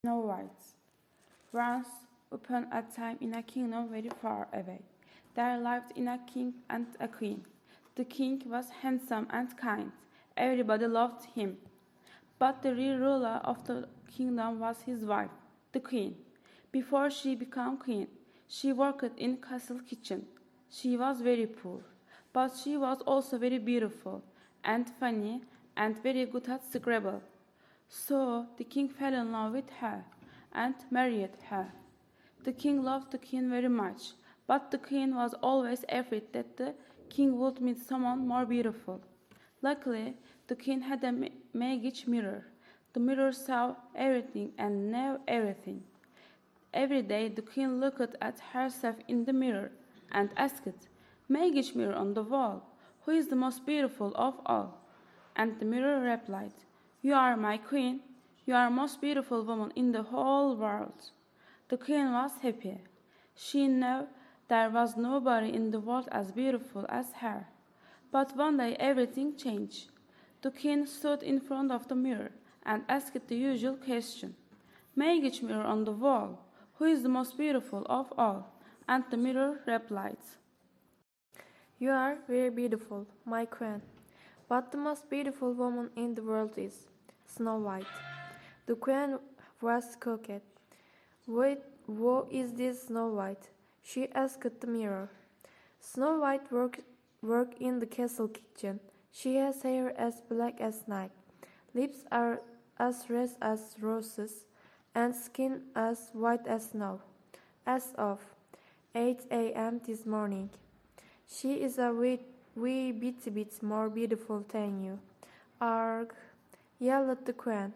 Snow White. Once upon a time in a kingdom very far away, there lived in a king and a queen. The king was handsome and kind. Everybody loved him. But the real ruler of the kingdom was his wife, the queen. Before she became queen, she worked in castle kitchen. She was very poor, but she was also very beautiful and funny and very good at Scrabble. So the king fell in love with her and married her. The king loved the queen very much, but the queen was always afraid that the king would meet someone more beautiful. Luckily, the queen had a magic mirror. The mirror saw everything and knew everything. Every day the queen looked at herself in the mirror and asked, "Magic mirror on the wall, who is the most beautiful of all?" And the mirror replied, "You are my queen. You are the most beautiful woman in the whole world." The queen was happy. She knew there was nobody in the world as beautiful as her. But one day everything changed. The queen stood in front of the mirror and asked the usual question, "Magic mirror on the wall, who is the most beautiful of all?" And the mirror replied, "You are very beautiful, my queen, but the most beautiful woman in the world is Snow White." The queen was shocked. Who is this Snow White?" she asked the mirror. "Snow White works in the castle kitchen. She has hair as black as night, lips are as red as roses, and skin as white as snow. As of 8 a.m. this morning, she is a wee bit more beautiful than you." "Arg!" yelled the queen.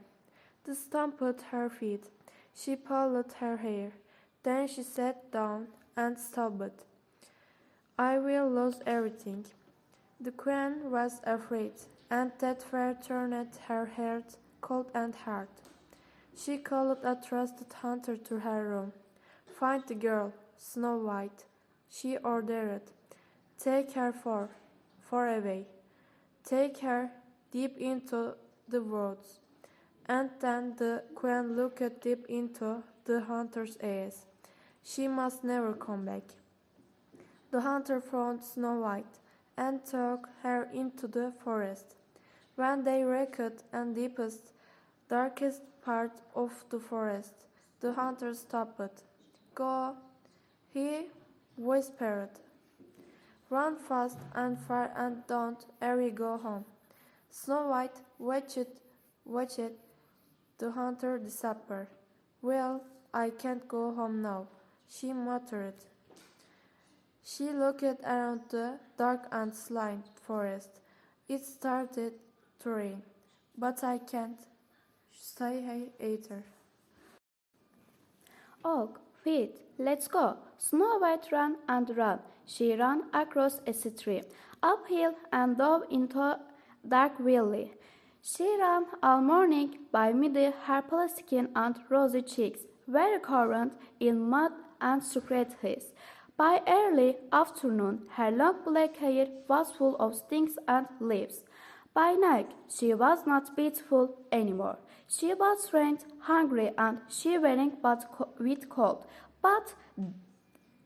The stamped her feet. She pulled her hair. Then she sat down and sobbed. "I will lose everything." The queen was afraid, and that fear turned her heart cold and hard. She called a trusted hunter to her room. "Find the girl, Snow White," she ordered. "Take her far away. Take her deep into the woods." And then the queen looked deep into the hunter's eyes. She must never come back. The hunter found Snow White and took her into the forest. When they reached the deepest, darkest part of the forest, the hunter stopped. "Go," he whispered. "Run fast and far and don't ever go home." Snow White watched the hunter disappear. "Well, I can't go home now," she muttered. She looked around the dark and slim forest. It started to rain, but I can't stay here either. "Oh, wait, let's go." Snow White ran and ran. She ran across a stream, uphill and down into a dark valley. She ran all morning. By midday, her pale skin and rosy cheeks were covered in mud and scratches. By early afternoon, her long black hair was full of sticks and leaves. By night, she was not beautiful anymore. She was faint, hungry, and shivering with cold. But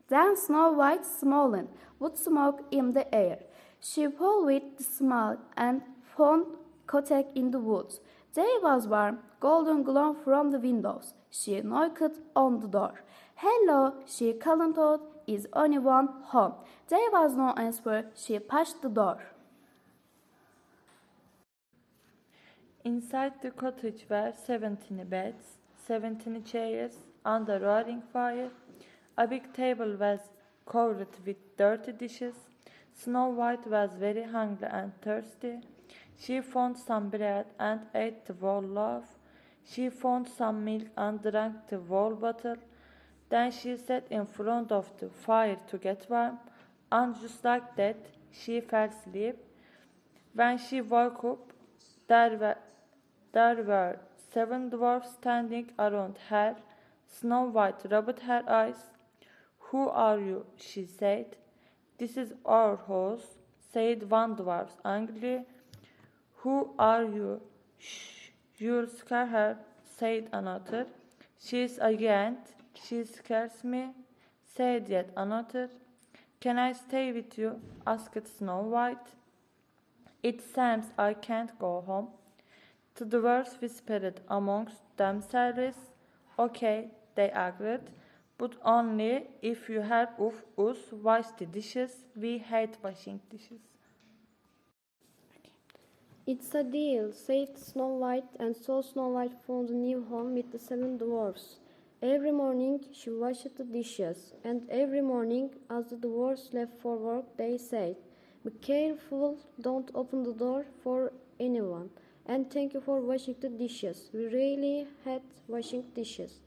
then Snow White smiled with smoke in the air. She flew with the smile and found cottage in the woods. Day was warm, golden glow from the windows. She knocked on the door. "Hello," she called out. "Is anyone home?" There was no answer. She pushed the door. Inside the cottage were 17 beds, 17 chairs under roaring fire. A big table was covered with dirty dishes. Snow White was very hungry and thirsty. She found some bread and ate the whole loaf. She found some milk and drank the whole bottle. Then she sat in front of the fire to get warm, and just like that, she fell asleep. When she woke up, there were 7 dwarfs standing around her. Snow White rubbed her eyes. "Who are you?" she said. "This is our house," said one dwarf angrily. "Who are you?" "Shh, you'll scare her," said another. She is a giant. She scares me, said yet another. Can I stay with you? asked Snow White. It seems I can't go home. The dwarfs whispered amongst themselves. Okay, they agreed, but only if you help us wash the dishes. We hate washing dishes. It's a deal, said Snow White, and so Snow White found a new home with the 7 dwarfs. Every morning she washed the dishes, and every morning as the dwarfs left for work they said, "Be careful, don't open the door for anyone, and thank you for washing the dishes. We really hate washing dishes."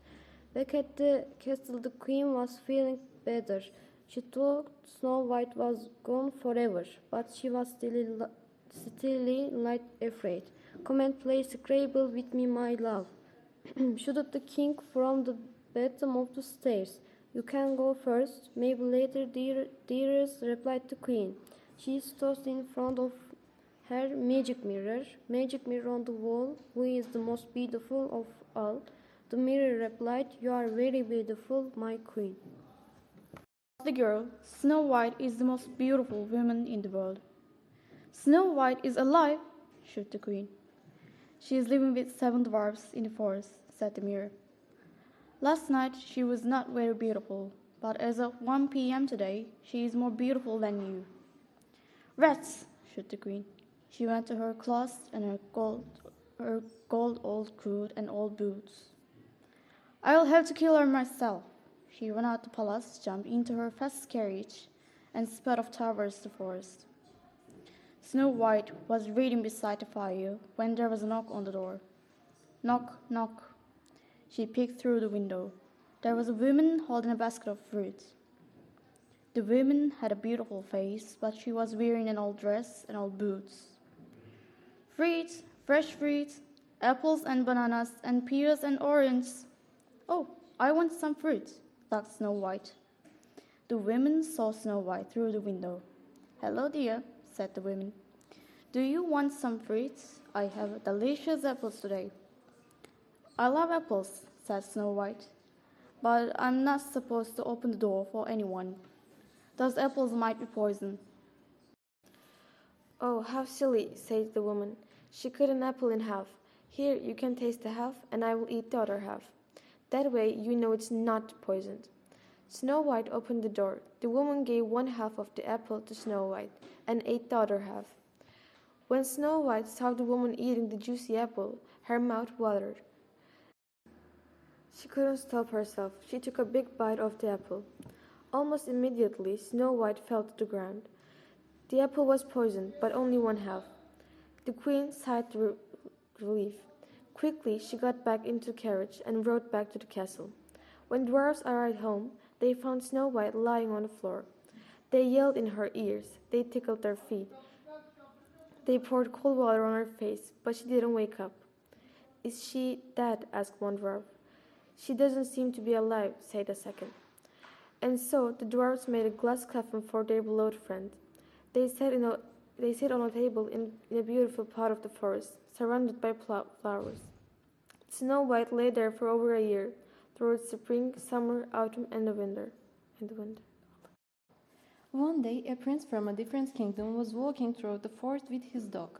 Back at the castle the queen was feeling better. She thought Snow White was gone forever, but she was still light afraid. "Come and play Scrabble with me, my love," shouted the king from the bottom of the stairs. "You can go first, maybe later, dearest," replied the queen. She stood in front of her magic mirror on the wall. "Who is the most beautiful of all?" The mirror replied, "You are very beautiful, my queen." The girl, Snow White is the most beautiful woman in the world. "Snow White is alive," shouted the queen. "She is living with 7 dwarfs in the forest," said the mirror. "Last night she was not very beautiful, but as of 1 p.m. today, she is more beautiful than you." "Rats," shouted the queen. She went to her closet and her gold old coat and old boots. "I'll have to kill her myself." She ran out the palace, jumped into her fast carriage, and sped off towards the forest. Snow White was reading beside the fire when there was a knock on the door. Knock, knock. She peeked through the window. There was a woman holding a basket of fruit. The woman had a beautiful face, but she was wearing an old dress and old boots. "Fruit, fresh fruit, apples and bananas and pears and oranges." "Oh, I want some fruit," thought Snow White. The woman saw Snow White through the window. "Hello, dear," said the woman. "Do you want some fruits? I have delicious apples today." "I love apples," said Snow White, "but I'm not supposed to open the door for anyone. Those apples might be poison." "Oh, how silly," said the woman. She cut an apple in half. "Here, you can taste the half, and I will eat the other half. That way you know it's not poisoned." Snow White opened the door. The woman gave 1/2 of the apple to Snow White and ate the other half. When Snow White saw the woman eating the juicy apple, her mouth watered. She couldn't stop herself. She took a big bite of the apple. Almost immediately, Snow White fell to the ground. The apple was poisoned, but only 1/2. The queen sighed relief. Quickly, she got back into the carriage and rode back to the castle. When the dwarfs arrived home, they found Snow White lying on the floor. They yelled in her ears. They tickled their feet. They poured cold water on her face, but she didn't wake up. "Is she dead?" asked one dwarf. "She doesn't seem to be alive," said a second. And so the dwarfs made a glass coffin for their beloved friend. They sat on a table in a beautiful part of the forest, surrounded by flowers. Snow White lay there for over a year, through spring, summer, autumn, and the winter. One day, a prince from a different kingdom was walking through the forest with his dog.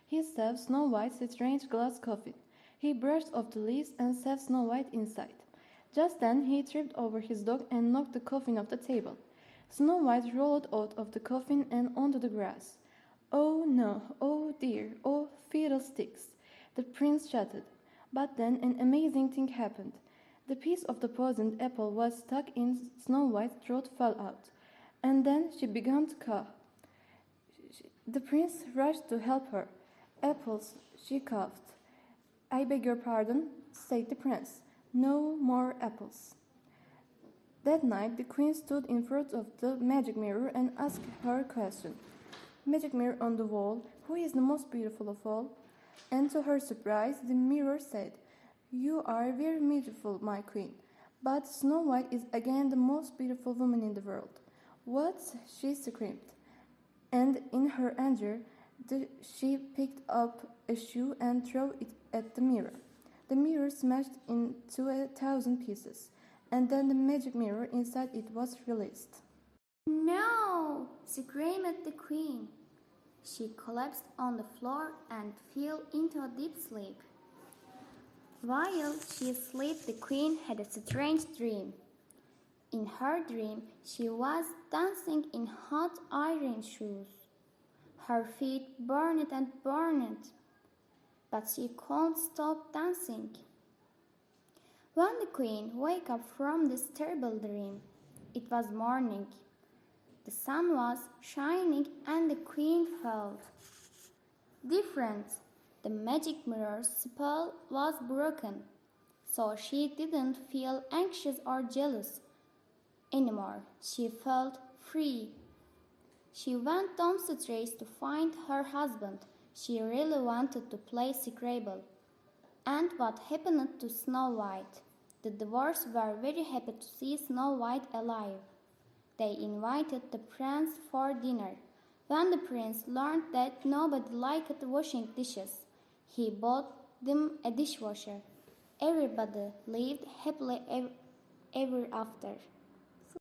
He saw Snow White's strange glass coffin. He brushed off the leaves and set Snow White inside. Just then, he tripped over his dog and knocked the coffin off the table. Snow White rolled out of the coffin and onto the grass. "Oh no, oh dear, oh fiddlesticks," the prince shouted. But then an amazing thing happened. The piece of the poisoned apple was stuck in Snow White's throat, fell out, and then she began to cough. The prince rushed to help her. "Apples," she coughed. "I beg your pardon," said the prince. "No more apples." That night, the queen stood in front of the magic mirror and asked her question. "Magic mirror on the wall, who is the most beautiful of all?" And to her surprise, the mirror said, "You are very beautiful, my queen, but Snow White is again the most beautiful woman in the world." "What?" she screamed. And in her anger, she picked up a shoe and threw it at the mirror. The mirror smashed into 1,000 pieces, and then the magic mirror inside it was released. No! Screamed the queen. She collapsed on the floor and fell into a deep sleep. While she slept, the queen had a strange dream. In her dream, she was dancing in hot iron shoes. Her feet burned and burned, but she couldn't stop dancing. When the queen woke up from this terrible dream, it was morning. The sun was shining and the queen felt different. The magic mirror spell was broken, so she didn't feel anxious or jealous anymore. She felt free. She went downstairs to find her husband. She really wanted to play Scrabble. And what happened to Snow White? The dwarfs were very happy to see Snow White alive. They invited the prince for dinner. When the prince learned that nobody liked washing dishes, he bought them a dishwasher. Everybody lived happily ever after.